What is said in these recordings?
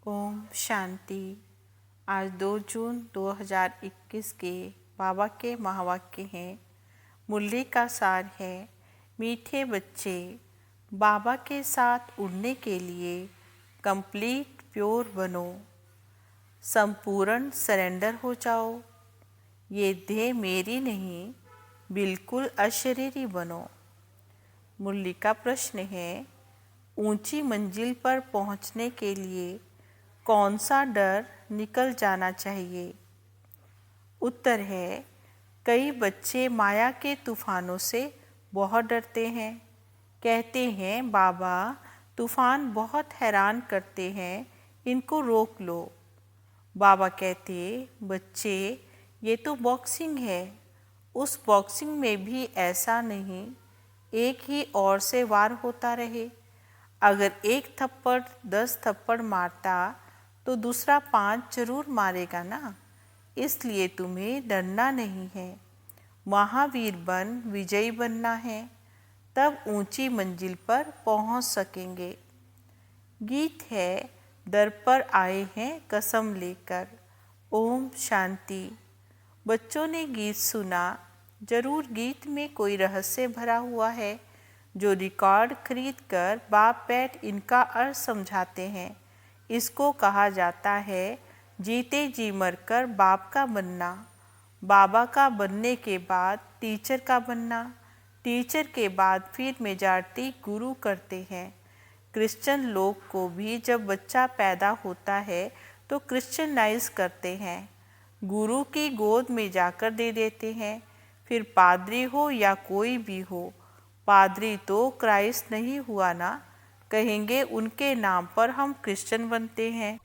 ओम शांति। आज 2 जून 2021 के बाबा के महावाक्य हैं। मुरली का सार है, मीठे बच्चे, बाबा के साथ उड़ने के लिए कंप्लीट प्योर बनो, संपूर्ण सरेंडर हो जाओ। ये देह मेरी नहीं, बिल्कुल अशरीरी बनो। मुरली का प्रश्न है, ऊंची मंजिल पर पहुंचने के लिए कौन सा डर निकल जाना चाहिए? उत्तर है, कई बच्चे माया के तूफानों से बहुत डरते हैं। कहते हैं, बाबा तूफान बहुत हैरान करते हैं, इनको रोक लो। बाबा कहते, बच्चे ये तो बॉक्सिंग है, उस बॉक्सिंग में भी ऐसा नहीं एक ही ओर से वार होता रहे। अगर एक थप्पड़ 10 थप्पड़ मारता तो दूसरा 5 जरूर मारेगा ना। इसलिए तुम्हें डरना नहीं है, महावीर बन विजयी बनना है, तब ऊंची मंजिल पर पहुंच सकेंगे। गीत है, दर पर आए हैं कसम लेकर। ओम शांति। बच्चों ने गीत सुना, जरूर गीत में कोई रहस्य भरा हुआ है जो रिकॉर्ड खरीद कर बाप बैठ इनका अर्थ समझाते हैं। इसको कहा जाता है जीते जी मरकर बाप का बनना, बाबा का बनने के बाद टीचर का बनना, टीचर के बाद फिर मेजॉरिटी गुरु करते हैं। क्रिश्चियन लोग को भी जब बच्चा पैदा होता है तो क्रिश्चियनाइज करते हैं, गुरु की गोद में जाकर दे देते हैं। फिर पादरी हो या कोई भी हो, पादरी तो क्राइस्ट नहीं हुआ ना, कहेंगे उनके नाम पर हम क्रिश्चियन बनते हैं।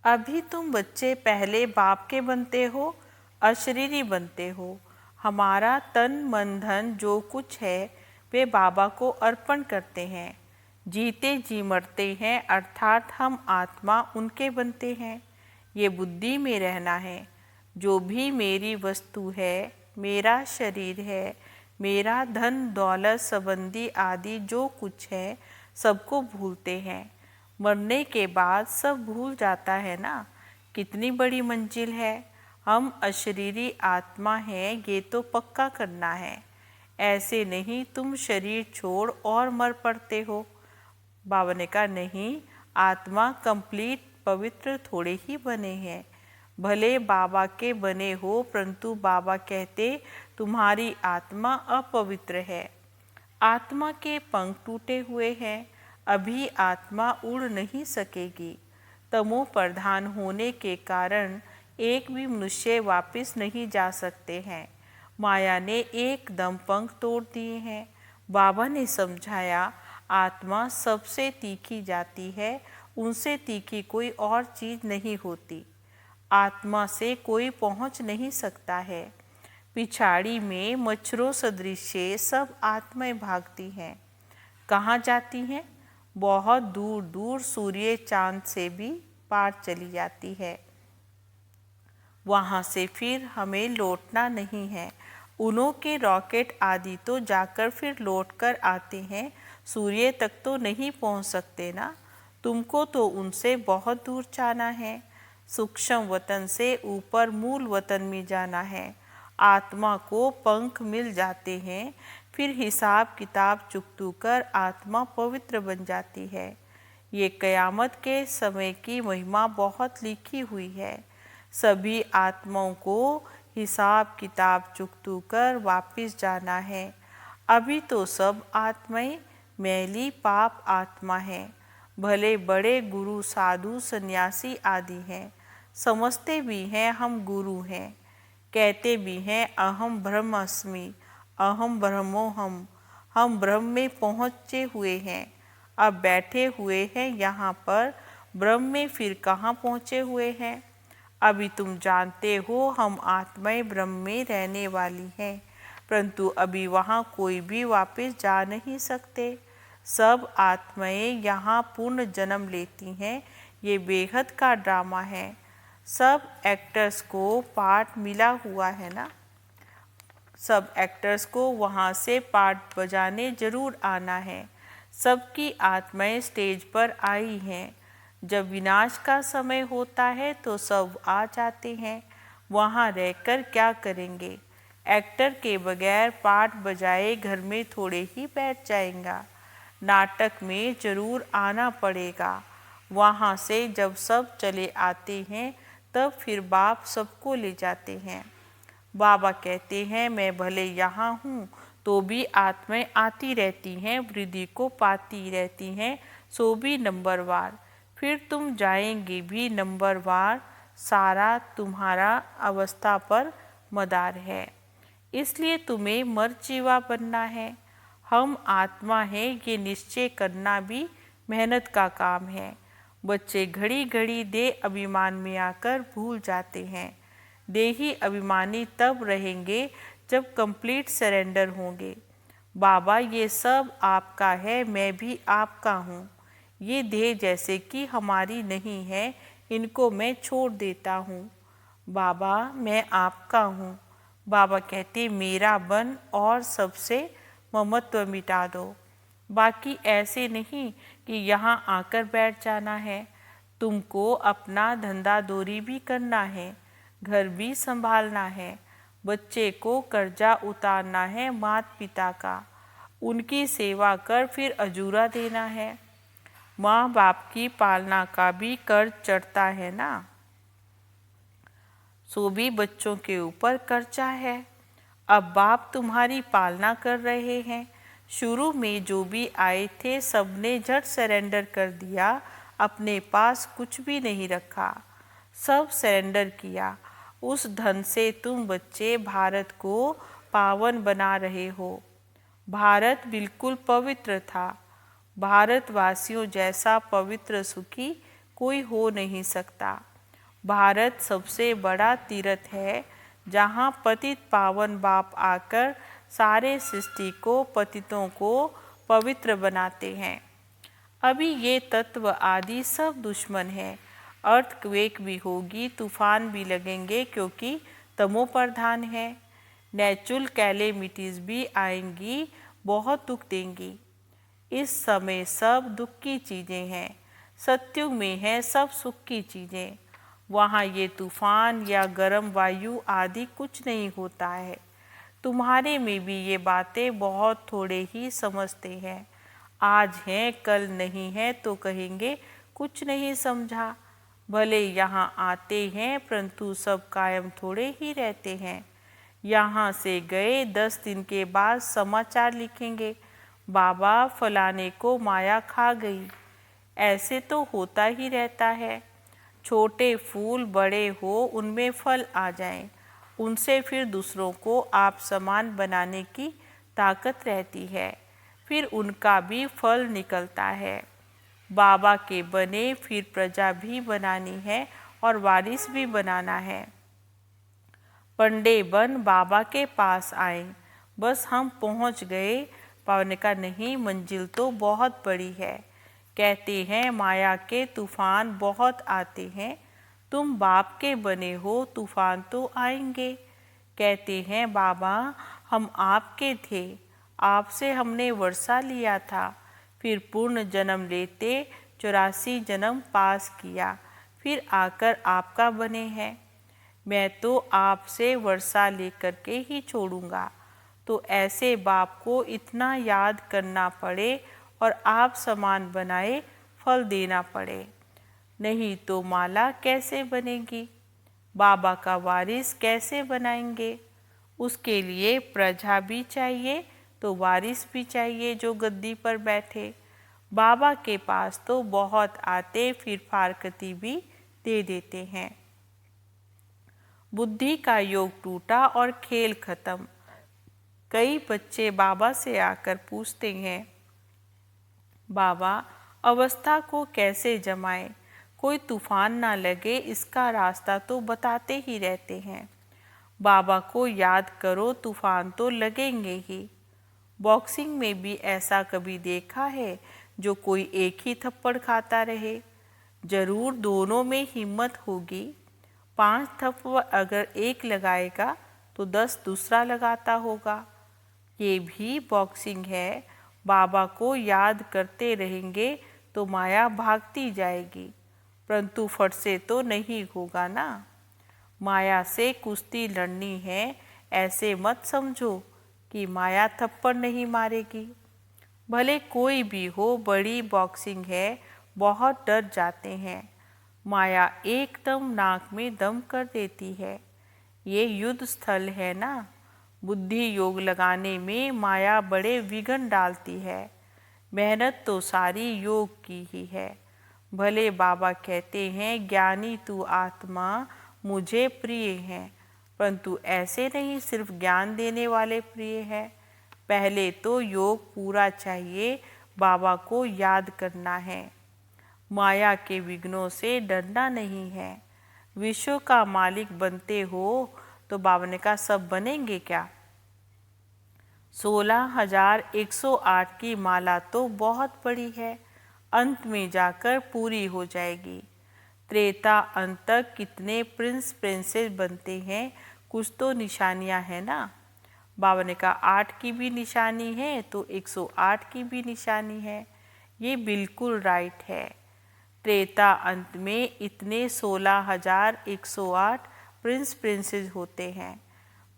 अभी तुम बच्चे पहले बाप के बनते हो, अशरीरी बनते हो। हमारा तन मन धन जो कुछ है वे बाबा को अर्पण करते हैं। जीते जी मरते हैं, अर्थात हम आत्मा उनके बनते हैं। ये बुद्धि में रहना है। जो भी मेरी वस्तु है, मेरा शरीर है, मेरा धन दौलत संबंधी आदि जो कुछ है, सबको भूलते हैं। मरने के बाद सब भूल जाता है ना। कितनी बड़ी मंजिल है। हम अशरीरी आत्मा हैं, ये तो पक्का करना है। ऐसे नहीं तुम शरीर छोड़ और मर पड़ते हो। बाबा ने कहा, नहीं, आत्मा कंप्लीट पवित्र थोड़े ही बने हैं। भले बाबा के बने हो, परंतु बाबा कहते तुम्हारी आत्मा अपवित्र है। आत्मा के पंख टूटे हुए हैं, अभी आत्मा उड़ नहीं सकेगी। तमो प्रधान होने के कारण एक भी मनुष्य वापस नहीं जा सकते हैं। माया ने एकदम पंख तोड़ दिए हैं। बाबा ने समझाया, आत्मा सबसे तीखी जाती है, उनसे तीखी कोई और चीज़ नहीं होती। आत्मा से कोई पहुंच नहीं सकता है। पिछाड़ी में मच्छरों सदृश सब आत्माएं भागती हैं। कहाँ जाती हैं? बहुत दूर दूर, सूर्य चांद से भी पार चली जाती है। वहाँ से फिर हमें लौटना नहीं है। उनों के रॉकेट आदि तो जाकर फिर लौटकर आते हैं, सूर्य तक तो नहीं पहुँच सकते ना। तुमको तो उनसे बहुत दूर जाना है। सूक्ष्म वतन से ऊपर मूल वतन में जाना है। आत्मा को पंख मिल जाते हैं, फिर हिसाब किताब चुकतू कर आत्मा पवित्र बन जाती है। ये कयामत के समय की महिमा बहुत लिखी हुई है। सभी आत्माओं को हिसाब किताब चुकतू कर वापिस जाना है। अभी तो सब आत्माएं मैली पाप आत्मा हैं। भले बड़े गुरु साधु सन्यासी आदि हैं, समझते भी हैं हम गुरु हैं, कहते भी हैं अहम ब्रह्मास्मि, अहम ब्रह्मोहम, हम ब्रह्म में पहुँचे हुए हैं। अब बैठे हुए हैं यहाँ पर, ब्रह्म में फिर कहाँ पहुँचे हुए हैं। अभी तुम जानते हो हम आत्माएं ब्रह्म में रहने वाली हैं, परंतु अभी वहाँ कोई भी वापस जा नहीं सकते। सब आत्माएं यहाँ पूर्ण जन्म लेती हैं। ये बेहद का ड्रामा है। सब एक्टर्स को पार्ट मिला हुआ है ना। सब एक्टर्स को वहाँ से पार्ट बजाने जरूर आना है। सबकी आत्माएं स्टेज पर आई हैं। जब विनाश का समय होता है तो सब आ जाते हैं, वहाँ रहकर क्या करेंगे। एक्टर के बगैर पाठ बजाए घर में थोड़े ही बैठ जाएगा। नाटक में जरूर आना पड़ेगा। वहाँ से जब सब चले आते हैं तब फिर बाप सबको ले जाते हैं। बाबा कहते हैं मैं भले यहाँ हूँ तो भी आत्माएं आती रहती हैं, वृद्धि को पाती रहती हैं, सो भी नंबरवार। फिर तुम जाएंगे भी नंबरवार। सारा तुम्हारा अवस्था पर मदार है, इसलिए तुम्हें मरजीवा बनना है। हम आत्मा है ये निश्चय करना भी मेहनत का काम है। बच्चे घड़ी घड़ी देह अभिमान में आकर भूल जाते हैं। देही अभिमानी तब रहेंगे जब कंप्लीट सरेंडर होंगे। बाबा ये सब आपका है, मैं भी आपका हूँ। ये देह जैसे कि हमारी नहीं है, इनको मैं छोड़ देता हूँ। बाबा मैं आपका हूँ। बाबा कहते मेरा बन और सबसे ममत्व मिटा दो। बाकी ऐसे नहीं कि यहाँ आकर बैठ जाना है। तुमको अपना धंधा दोरी भी करना है, घर भी संभालना है, बच्चे को कर्जा उतारना है माता पिता का, उनकी सेवा कर फिर अजूरा देना है। माँ बाप की पालना का भी कर्ज चढ़ता है ना, सो भी बच्चों के ऊपर कर्जा है। अब बाप तुम्हारी पालना कर रहे हैं। शुरू में जो भी आए थे सबने झट सरेंडर कर दिया, अपने पास कुछ भी नहीं रखा, सब सरेंडर किया। उस धन से तुम बच्चे भारत को पावन बना रहे हो। भारत बिल्कुल पवित्र था। भारतवासियों जैसा पवित्र सुखी कोई हो नहीं सकता। भारत सबसे बड़ा तीर्थ है जहाँ पतित पावन बाप आकर सारे सृष्टि को, पतितों को पवित्र बनाते हैं। अभी ये तत्व आदि सब दुश्मन है। अर्थक्वेक भी होगी, तूफान भी लगेंगे क्योंकि तमो प्रधान है। नेचुरल कैलेमिटीज भी आएंगी, बहुत दुख देंगी। इस समय सब दुख की चीज़ें हैं। सत्युग में है सब सुख की चीज़ें। वहाँ ये तूफान या गर्म वायु आदि कुछ नहीं होता है। तुम्हारे में भी ये बातें बहुत थोड़े ही समझते हैं। आज हैं कल नहीं है तो कहेंगे कुछ नहीं समझा। भले यहाँ आते हैं परंतु सब कायम थोड़े ही रहते हैं। यहाँ से गए 10 दिन के बाद समाचार लिखेंगे, बाबा फलाने को माया खा गई। ऐसे तो होता ही रहता है। छोटे फूल बड़े हो उनमें फल आ जाएं, उनसे फिर दूसरों को आप समान बनाने की ताकत रहती है, फिर उनका भी फल निकलता है। बाबा के बने फिर प्रजा भी बनानी है और वारिस भी बनाना है। पंडे बन बाबा के पास आए, बस हम पहुंच गए। पावन का नहीं, मंजिल तो बहुत बड़ी है। कहते हैं माया के तूफान बहुत आते हैं, तुम बाप के बने हो तूफान तो आएंगे। कहते हैं बाबा हम आपके थे, आपसे हमने वर्षा लिया था, फिर पूर्ण जन्म लेते 84 जन्म पास किया, फिर आकर आपका बने हैं। मैं तो आपसे वर्षा लेकर के ही छोड़ूंगा। तो ऐसे बाप को इतना याद करना पड़े और आप समान बनाए फल देना पड़े, नहीं तो माला कैसे बनेगी। बाबा का वारिस कैसे बनाएंगे। उसके लिए प्रजा भी चाहिए तो वारिस भी चाहिए जो गद्दी पर बैठे। बाबा के पास तो बहुत आते फिर फारकती भी दे देते हैं। बुद्धि का योग टूटा और खेल खत्म। कई बच्चे बाबा से आकर पूछते हैं बाबा अवस्था को कैसे जमाएं, कोई तूफान ना लगे इसका रास्ता तो बताते ही रहते हैं। बाबा को याद करो तूफान तो लगेंगे ही। बॉक्सिंग में भी ऐसा कभी देखा है जो कोई एक ही थप्पड़ खाता रहे। जरूर दोनों में हिम्मत होगी। 5 थप्पड़ अगर एक लगाएगा तो 10 दूसरा लगाता होगा। ये भी बॉक्सिंग है। बाबा को याद करते रहेंगे तो माया भागती जाएगी। परंतु फट से तो नहीं होगा ना। माया से कुश्ती लड़नी है, ऐसे मत समझो कि माया थप्पड़ नहीं मारेगी। भले कोई भी हो, बड़ी बॉक्सिंग है, बहुत डर जाते हैं। माया एकदम नाक में दम कर देती है। ये युद्ध स्थल है ना। बुद्धि योग लगाने में माया बड़े विघ्न डालती है। मेहनत तो सारी योग की ही है। भले बाबा कहते हैं ज्ञानी तू आत्मा मुझे प्रिय है, परंतु ऐसे नहीं सिर्फ ज्ञान देने वाले प्रिय है। पहले तो योग पूरा चाहिए, बाबा को याद करना है। माया के विघ्नों से डरना नहीं है। विश्व का मालिक बनते हो तो बाबा ने कहा सब बनेंगे क्या। 16,108 की माला तो बहुत बड़ी है, अंत में जाकर पूरी हो जाएगी। त्रेता अंत तक कितने प्रिंस प्रिंसेस बनते हैं, कुछ तो निशानियां हैं ना। बाबा ने कहा 8 की भी निशानी है तो 108 की भी निशानी है। ये बिल्कुल राइट है। त्रेता अंत में इतने 16,108 प्रिंस प्रिंसेस होते हैं।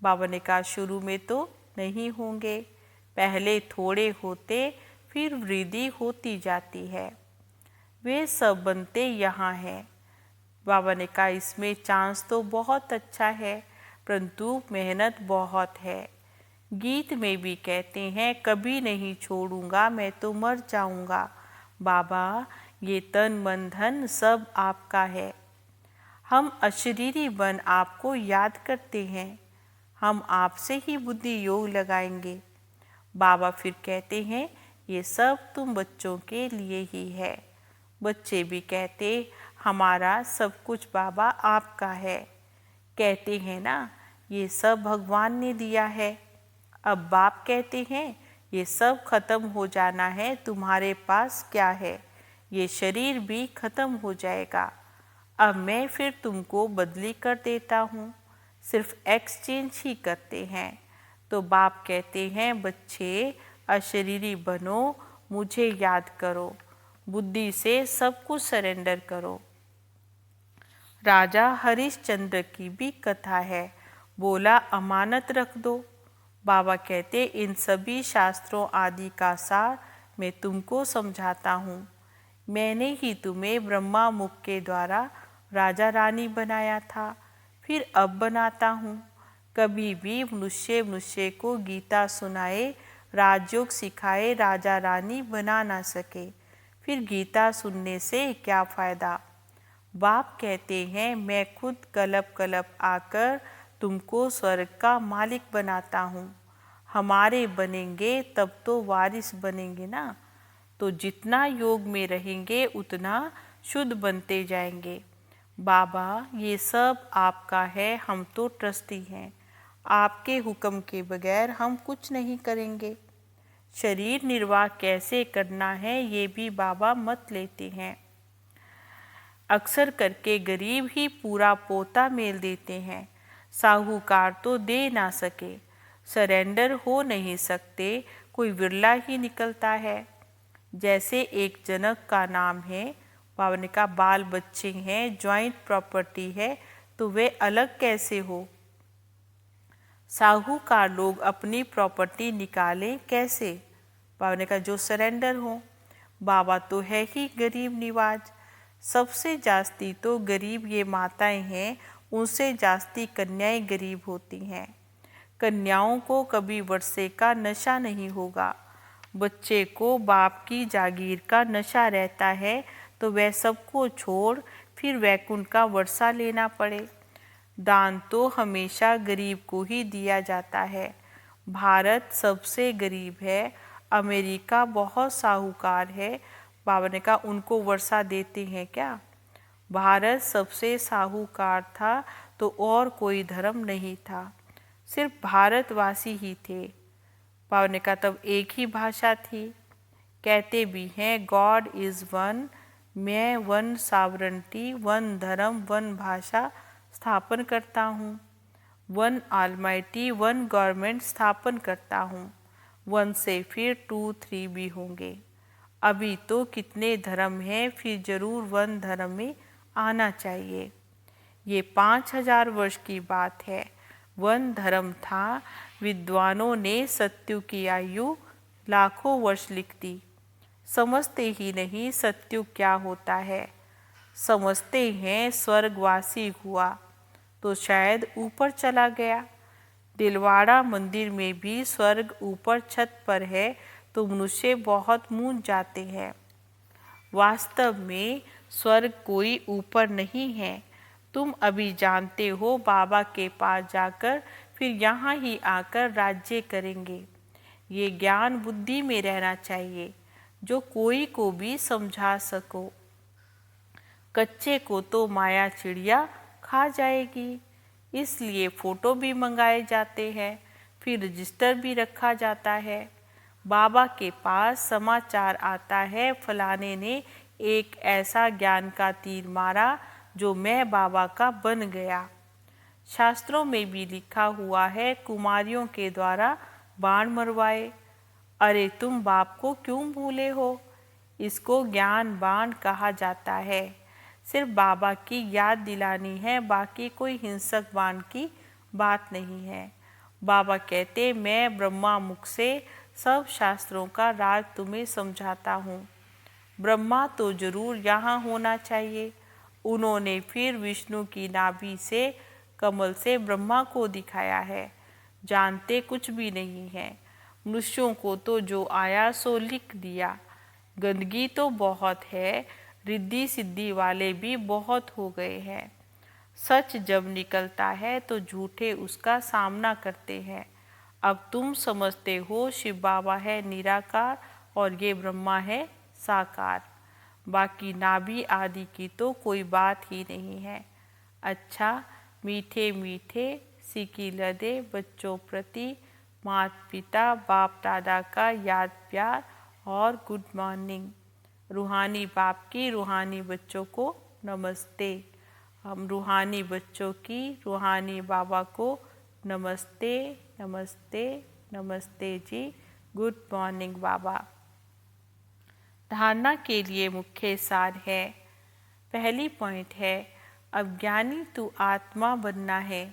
बाबा ने कहा शुरू में तो नहीं होंगे, पहले थोड़े होते, फिर वृद्धि होती जाती है। वे सब बनते यहाँ हैं। बाबा ने कहा इसमें चांस तो बहुत अच्छा है, परंतु मेहनत बहुत है। गीत में भी कहते हैं कभी नहीं छोड़ूंगा मैं तो मर जाऊंगा। बाबा ये तन मन धन सब आपका है। हम अशरीरी बन आपको याद करते हैं। हम आपसे ही बुद्धि योग लगाएंगे। बाबा फिर कहते हैं ये सब तुम बच्चों के लिए ही है। बच्चे भी कहते हमारा सब कुछ बाबा आपका है। कहते हैं ना ये सब भगवान ने दिया है। अब बाप कहते हैं ये सब खत्म हो जाना है, तुम्हारे पास क्या है, ये शरीर भी खत्म हो जाएगा। अब मैं फिर तुमको बदली कर देता हूँ, सिर्फ एक्सचेंज ही करते हैं। तो बाप कहते हैं बच्चे अशरीरी बनो, मुझे याद करो, बुद्धि से सब कुछ सरेंडर करो। राजा हरिश्चंद्र की भी कथा है। बोला अमानत रख दो। बाबा कहते इन सभी शास्त्रों आदि का सार मैं तुमको समझाता हूँ। मैंने ही तुम्हें ब्रह्मा मुख के द्वारा राजा रानी बनाया था, फिर अब बनाता हूँ। कभी भी मनुष्य को गीता सुनाए, राजयोग सिखाए, राजा रानी बना ना सके, फिर गीता सुनने से क्या फ़ायदा। बाप कहते हैं मैं खुद कलप कलप आकर तुमको स्वर्ग का मालिक बनाता हूँ। हमारे बनेंगे तब तो वारिस बनेंगे ना। तो जितना योग में रहेंगे उतना शुद्ध बनते जाएंगे। बाबा ये सब आपका है, हम तो ट्रस्टी हैं। आपके हुक्म के बगैर हम कुछ नहीं करेंगे। शरीर निर्वाह कैसे करना है ये भी बाबा मत लेते हैं। अक्सर करके गरीब ही पूरा पोता मेल देते हैं, साहूकार तो दे ना सके। सरेंडर हो नहीं सकते, कोई विरला ही निकलता है। जैसे एक जनक का नाम है, बाबा का बाल बच्चे हैं, जॉइंट प्रॉपर्टी है, तो वे अलग कैसे हो। साहूकार लोग अपनी प्रॉपर्टी निकालें कैसे। बाबा का जो सरेंडर हो। बाबा तो है ही गरीब निवाज। सबसे जास्ती तो गरीब ये माताएं हैं, उनसे जास्ती कन्याएं गरीब होती हैं। कन्याओं को कभी वर्षे का नशा नहीं होगा। बच्चे को बाप की जागीर का नशा रहता है, तो वह सबको छोड़ फिर वैकुंठ का वर्षा लेना पड़े। दान तो हमेशा गरीब को ही दिया जाता है। भारत सबसे गरीब है, अमेरिका बहुत साहूकार है। बाबा ने कहा उनको वर्षा देते हैं क्या। भारत सबसे साहूकार था तो और कोई धर्म नहीं था, सिर्फ भारतवासी ही थे। बाबा ने कहा तब एक ही भाषा थी। कहते भी हैं गॉड इज़ वन, मैं वन सावरंटी, वन धर्म, वन भाषा स्थापन करता हूँ। वन ऑलमाइटी, वन गवर्नमेंट स्थापन करता हूँ। वन से फिर 2, 3 भी होंगे। अभी तो कितने धर्म हैं, फिर जरूर वन धर्म में आना चाहिए। ये 5000 वर्ष की बात है। वन धर्म था, विद्वानों ने सत्यु की आयु लाखों वर्ष लिख दी। समझते ही नहीं सत्यु क्या होता है। समझते हैं स्वर्गवासी हुआ तो शायद ऊपर चला गया। दिलवाड़ा मंदिर में भी स्वर्ग ऊपर छत पर है तो मनुष्य बहुत मूंझ जाते हैं। वास्तव में स्वर्ग कोई ऊपर नहीं है। तुम अभी जानते हो बाबा के पास जाकर फिर यहाँ ही आकर राज्य करेंगे। ये ज्ञान बुद्धि में रहना चाहिए जो कोई को भी समझा सको। कच्चे को तो माया चिड़िया खा जाएगी, इसलिए फोटो भी मंगाए जाते हैं, फिर रजिस्टर भी रखा जाता है। बाबा के पास समाचार आता है फलाने ने एक ऐसा ज्ञान का तीर मारा जो मैं बाबा का बन गया। शास्त्रों में भी लिखा हुआ है कुमारियों के द्वारा बाण मरवाए। अरे तुम बाप को क्यों भूले हो? इसको ज्ञान बाण कहा जाता है। सिर्फ बाबा की याद दिलानी है, बाकी कोई हिंसक बाण की बात नहीं है। बाबा कहते मैं ब्रह्मा मुख से सब शास्त्रों का राज तुम्हें समझाता हूँ। ब्रह्मा तो जरूर यहाँ होना चाहिए। उन्होंने फिर विष्णु की नाभि से कमल से ब्रह्मा को दिखाया है। जानते कुछ भी नहीं है। मनुष्यों को तो जो आया सो लिख दिया। गंदगी तो बहुत है, रिद्धि सिद्धि वाले भी बहुत हो गए हैं। सच जब निकलता है तो झूठे उसका सामना करते हैं। अब तुम समझते हो शिव बाबा है निराकार और ये ब्रह्मा है साकार। बाकी नाभि आदि की तो कोई बात ही नहीं है। अच्छा, मीठे मीठे सिकी लदे बच्चों प्रति माता पिता बाप दादा का याद प्यार और गुड मॉर्निंग। रूहानी बाप की रूहानी बच्चों को नमस्ते। हम रूहानी बच्चों की रूहानी बाबा को नमस्ते नमस्ते नमस्ते जी। गुड मॉर्निंग बाबा। धारणा के लिए मुख्य सार है। पहली पॉइंट है अज्ञानी तू आत्मा बनना है।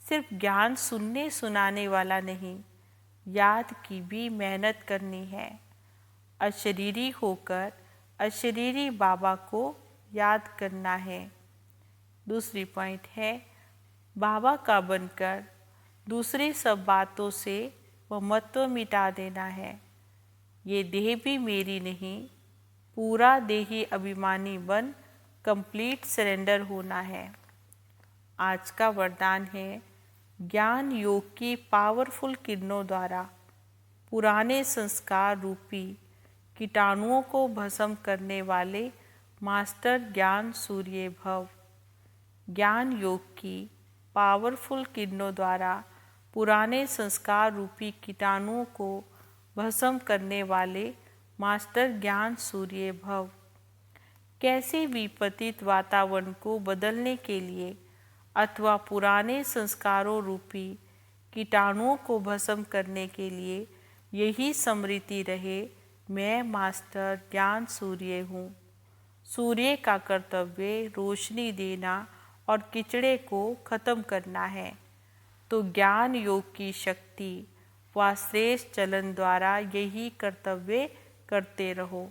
सिर्फ ज्ञान सुनने सुनाने वाला नहीं, याद की भी मेहनत करनी है। अशरीरी होकर अशरीरी बाबा को याद करना है। दूसरी पॉइंट है बाबा का बनकर दूसरी सब बातों से वह महत्व मिटा देना है। ये देह भी मेरी नहीं, पूरा देही अभिमानी बन कंप्लीट सरेंडर होना है। आज का वरदान है ज्ञान योग की पावरफुल किरणों द्वारा पुराने संस्कार रूपी कीटाणुओं को भस्म करने वाले मास्टर ज्ञान सूर्य भव। ज्ञान योग की पावरफुल किरणों द्वारा पुराने संस्कार रूपी कीटाणुओं को भस्म करने वाले मास्टर ज्ञान सूर्य भव। कैसे भी पतित वातावरण को बदलने के लिए अथवा पुराने संस्कारों रूपी कीटाणुओं को भस्म करने के लिए यही स्मृति रहे, मैं मास्टर ज्ञान सूर्य हूँ। सूर्य का कर्तव्य रोशनी देना और कीचड़े को खत्म करना है। तो ज्ञान योग की शक्ति व श्रेष्ठ चलन द्वारा यही कर्तव्य करते रहो।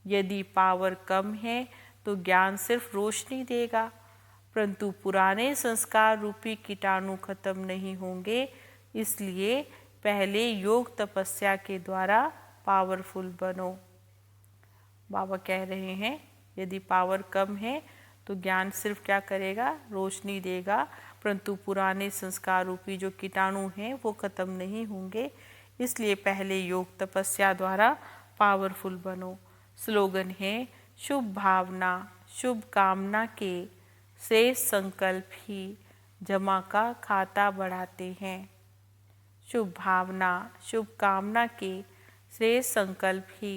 यदि पावर कम है तो ज्ञान सिर्फ रोशनी देगा, परंतु पुराने संस्कार रूपी कीटाणु खत्म नहीं होंगे। इसलिए पहले योग तपस्या के द्वारा पावरफुल बनो। बाबा कह रहे हैं यदि पावर कम है तो ज्ञान सिर्फ क्या करेगा, रोशनी देगा, परंतु पुराने संस्कार रूपी जो कीटाणु हैं वो खत्म नहीं होंगे। इसलिए पहले योग तपस्या द्वारा पावरफुल बनो। स्लोगन है शुभ भावना शुभ कामना के श्रेष्ठ संकल्प ही जमा का खाता बढ़ाते हैं। शुभ भावना शुभ कामना के श्रेष्ठ संकल्प ही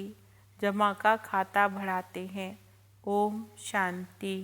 जमा का खाता बढ़ाते हैं। ओम शांति।